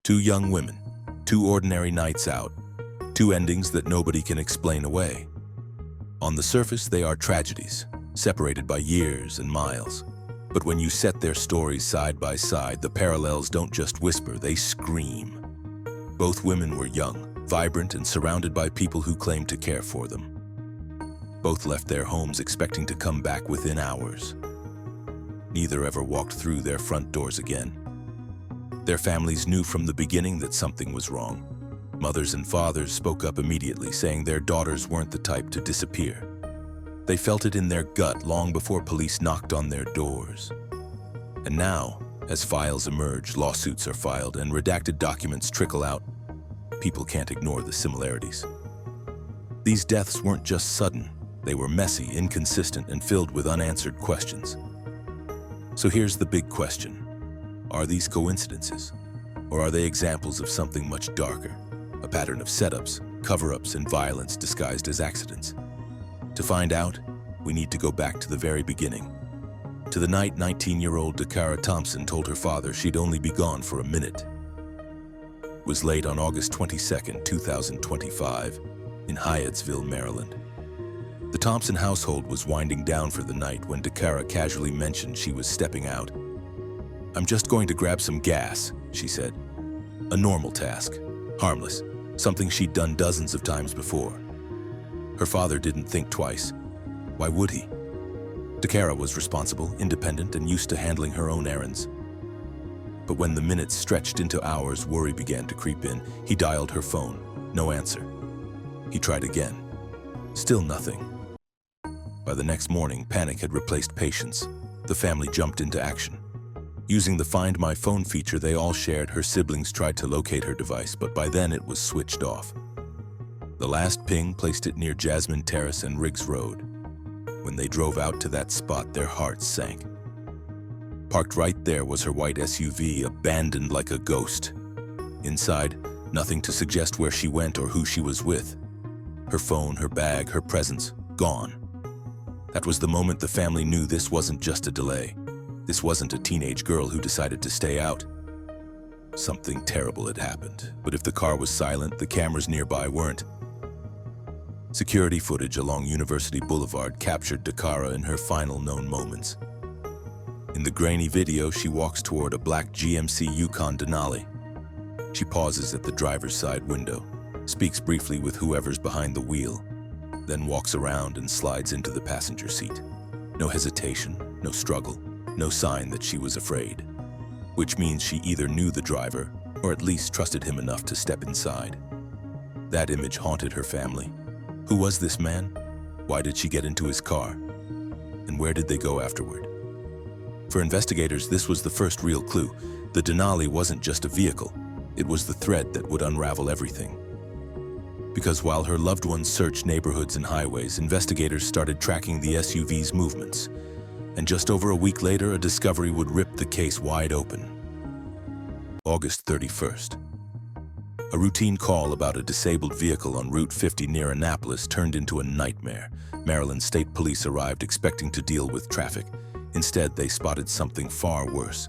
Two young women, two ordinary nights out, two endings that nobody can explain away. On the surface, they are tragedies, separated by years and miles. But when you set their stories side by side, the parallels don't just whisper, they scream. Both women were young, vibrant, and surrounded by people who claimed to care for them. Both left their homes expecting to come back within hours. Neither ever walked through their front doors again. Their families knew from the beginning that something was wrong. Mothers and fathers spoke up immediately, saying their daughters weren't the type to disappear. They felt it in their gut long before police knocked on their doors. And now, as files emerge, lawsuits are filed, and redacted documents trickle out, people can't ignore the similarities. These deaths weren't just sudden. They were messy, inconsistent, and filled with unanswered questions. So here's the big question. Are these coincidences? Or are they examples of something much darker? A pattern of setups, cover-ups, and violence disguised as accidents? To find out, we need to go back to the very beginning. To the night 19-year-old DaCara Thompson told her father she'd only be gone for a minute. It was late on August 22, 2025, in Hyattsville, Maryland. The Thompson household was winding down for the night when DaCara casually mentioned she was stepping out. "I'm just going to grab some gas," she said. A normal task, harmless, something she'd done dozens of times before. Her father didn't think twice. Why would he? DaCara was responsible, independent, and used to handling her own errands. But when the minutes stretched into hours, worry began to creep in. He dialed her phone. No answer. He tried again. Still nothing. By the next morning, panic had replaced patience. The family jumped into action. Using the Find My Phone feature they all shared, her siblings tried to locate her device, but by then it was switched off. The last ping placed it near Jasmine Terrace and Riggs Road. When they drove out to that spot, their hearts sank. Parked right there was her white SUV, abandoned like a ghost. Inside, nothing to suggest where she went or who she was with. Her phone, her bag, her presents, gone. That was the moment the family knew this wasn't just a delay. This wasn't a teenage girl who decided to stay out. Something terrible had happened, but if the car was silent, the cameras nearby weren't. Security footage along University Boulevard captured DaCara in her final known moments. In the grainy video, she walks toward a black GMC Yukon Denali. She pauses at the driver's side window, speaks briefly with whoever's behind the wheel, then walks around and slides into the passenger seat. No hesitation, no struggle, no sign that she was afraid. Which means she either knew the driver, or at least trusted him enough to step inside. That image haunted her family. Who was this man? Why did she get into his car? And where did they go afterward? For investigators, this was the first real clue. The Denali wasn't just a vehicle. It was the thread that would unravel everything. Because while her loved ones searched neighborhoods and highways, investigators started tracking the SUV's movements. And just over a week later, a discovery would rip the case wide open. August 31st. A routine call about a disabled vehicle on Route 50 near Annapolis turned into a nightmare. Maryland State Police arrived expecting to deal with traffic. Instead, they spotted something far worse.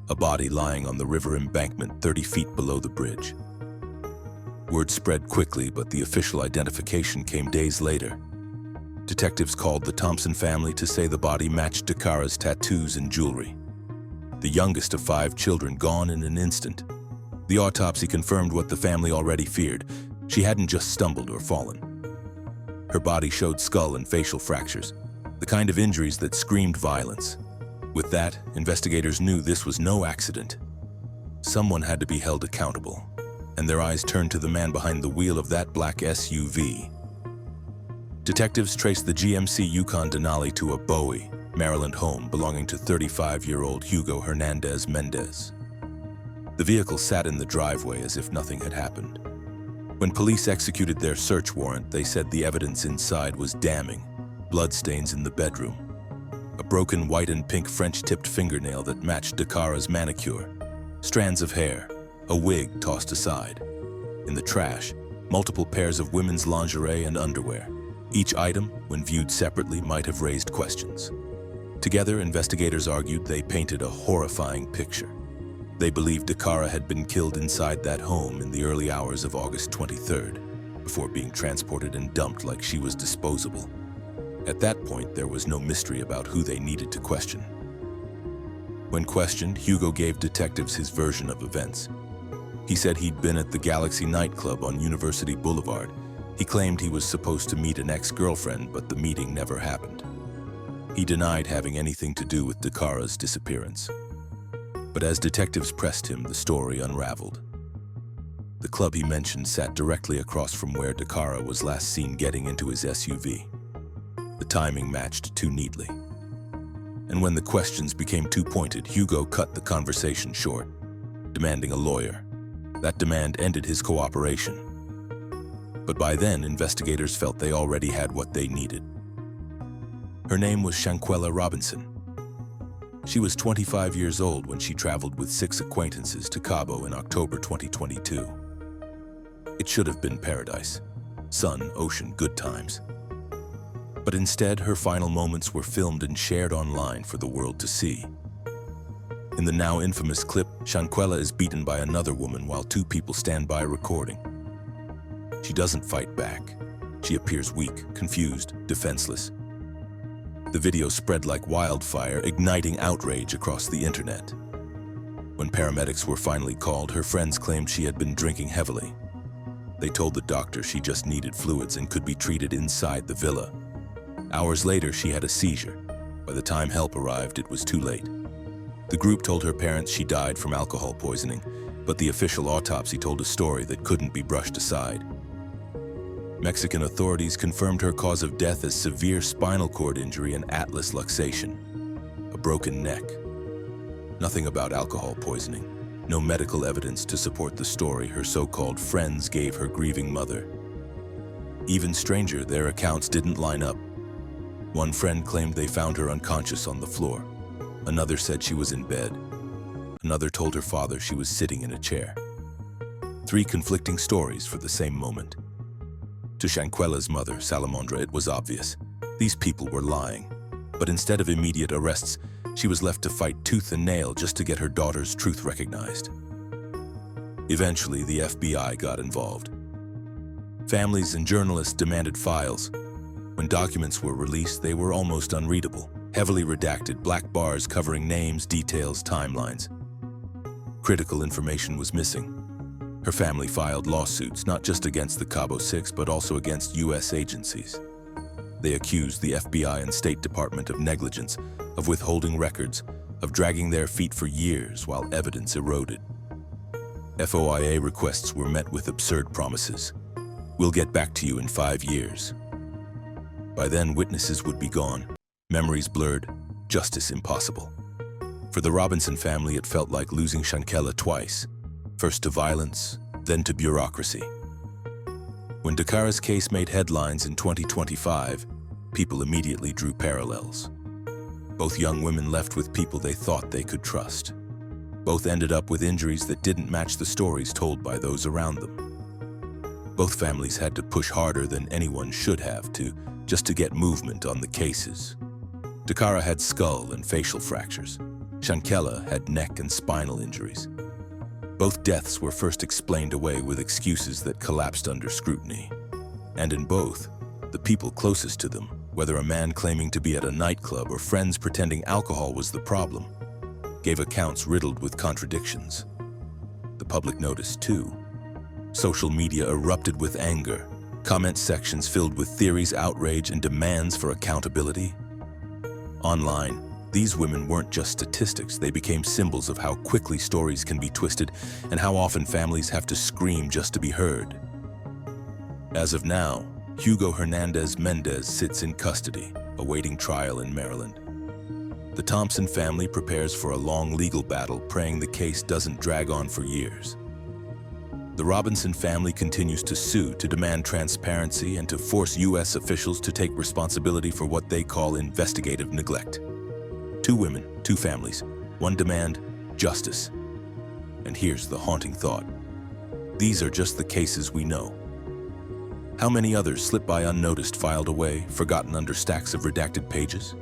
A body lying on the river embankment 30 feet below the bridge. Word spread quickly, but the official identification came days later. Detectives called the Thompson family to say the body matched DaCara's tattoos and jewelry. The youngest of 5 children gone in an instant. The autopsy confirmed what the family already feared. She hadn't just stumbled or fallen. Her body showed skull and facial fractures, the kind of injuries that screamed violence. With that, investigators knew this was no accident. Someone had to be held accountable, and their eyes turned to the man behind the wheel of that black SUV. Detectives traced the GMC Yukon Denali to a Bowie, Maryland home belonging to 35-year-old Hugo Hernandez Mendez. The vehicle sat in the driveway as if nothing had happened. When police executed their search warrant, they said the evidence inside was damning. Bloodstains in the bedroom, a broken white and pink French-tipped fingernail that matched DaCara's manicure, strands of hair, a wig tossed aside. In the trash, multiple pairs of women's lingerie and underwear. Each item, when viewed separately, might have raised questions. Together, investigators argued they painted a horrifying picture. They believed DaCara had been killed inside that home in the early hours of August 23rd, before being transported and dumped like she was disposable. At that point, there was no mystery about who they needed to question. When questioned, Hugo gave detectives his version of events. He said he'd been at the Galaxy nightclub on University Boulevard. He claimed he was supposed to meet an ex-girlfriend, but the meeting never happened. He denied having anything to do with DaCara's disappearance. But as detectives pressed him, the story unraveled. The club he mentioned sat directly across from where DaCara was last seen getting into his SUV. The timing matched too neatly. And when the questions became too pointed, Hugo cut the conversation short, demanding a lawyer. That demand ended his cooperation. But by then, investigators felt they already had what they needed. Her name was Shanquella Robinson. She was 25 years old when she traveled with 6 acquaintances to Cabo in October 2022. It should have been paradise. Sun, ocean, good times. But instead, her final moments were filmed and shared online for the world to see. In the now infamous clip, Shanquella is beaten by another woman while 2 people stand by recording. She doesn't fight back. She appears weak, confused, defenseless. The video spread like wildfire, igniting outrage across the internet. When paramedics were finally called, her friends claimed she had been drinking heavily. They told the doctor she just needed fluids and could be treated inside the villa. Hours later, she had a seizure. By the time help arrived, it was too late. The group told her parents she died from alcohol poisoning, but the official autopsy told a story that couldn't be brushed aside. Mexican authorities confirmed her cause of death as severe spinal cord injury and atlas luxation, a broken neck. Nothing about alcohol poisoning, no medical evidence to support the story her so-called friends gave her grieving mother. Even stranger, their accounts didn't line up. One friend claimed they found her unconscious on the floor. Another said she was in bed. Another told her father she was sitting in a chair. 3 conflicting stories for the same moment. To Shanquella's mother, Salamandra, it was obvious. These people were lying. But instead of immediate arrests, she was left to fight tooth and nail just to get her daughter's truth recognized. Eventually, the FBI got involved. Families and journalists demanded files. When documents were released, they were almost unreadable, heavily redacted, black bars covering names, details, timelines. Critical information was missing. Her family filed lawsuits, not just against the Cabo 6, but also against U.S. agencies. They accused the FBI and State Department of negligence, of withholding records, of dragging their feet for years while evidence eroded. FOIA requests were met with absurd promises. We'll get back to you in 5 years. By then, witnesses would be gone, memories blurred, justice impossible. For the Robinson family, it felt like losing Shanquella twice. First to violence, then to bureaucracy. When DaCara's case made headlines in 2025, people immediately drew parallels. Both young women left with people they thought they could trust. Both ended up with injuries that didn't match the stories told by those around them. Both families had to push harder than anyone should have just to get movement on the cases. DaCara had skull and facial fractures. Shanquella had neck and spinal injuries. Both deaths were first explained away with excuses that collapsed under scrutiny. And in both, the people closest to them, whether a man claiming to be at a nightclub or friends pretending alcohol was the problem, gave accounts riddled with contradictions. The public noticed too. Social media erupted with anger, comment sections filled with theories, outrage, and demands for accountability. Online, these women weren't just statistics, they became symbols of how quickly stories can be twisted and how often families have to scream just to be heard. As of now, Hugo Hernandez Mendez sits in custody, awaiting trial in Maryland. The Thompson family prepares for a long legal battle, praying the case doesn't drag on for years. The Robinson family continues to sue to demand transparency and to force U.S. officials to take responsibility for what they call investigative neglect. 2 women, 2 families, one demand, justice. And here's the haunting thought. These are just the cases we know. How many others slip by unnoticed, filed away, forgotten under stacks of redacted pages?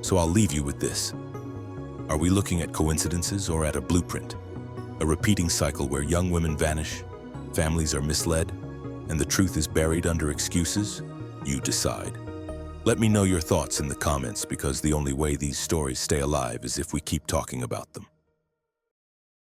So I'll leave you with this. Are we looking at coincidences or at a blueprint? A repeating cycle where young women vanish, families are misled, and the truth is buried under excuses? You decide. Let me know your thoughts in the comments, because the only way these stories stay alive is if we keep talking about them.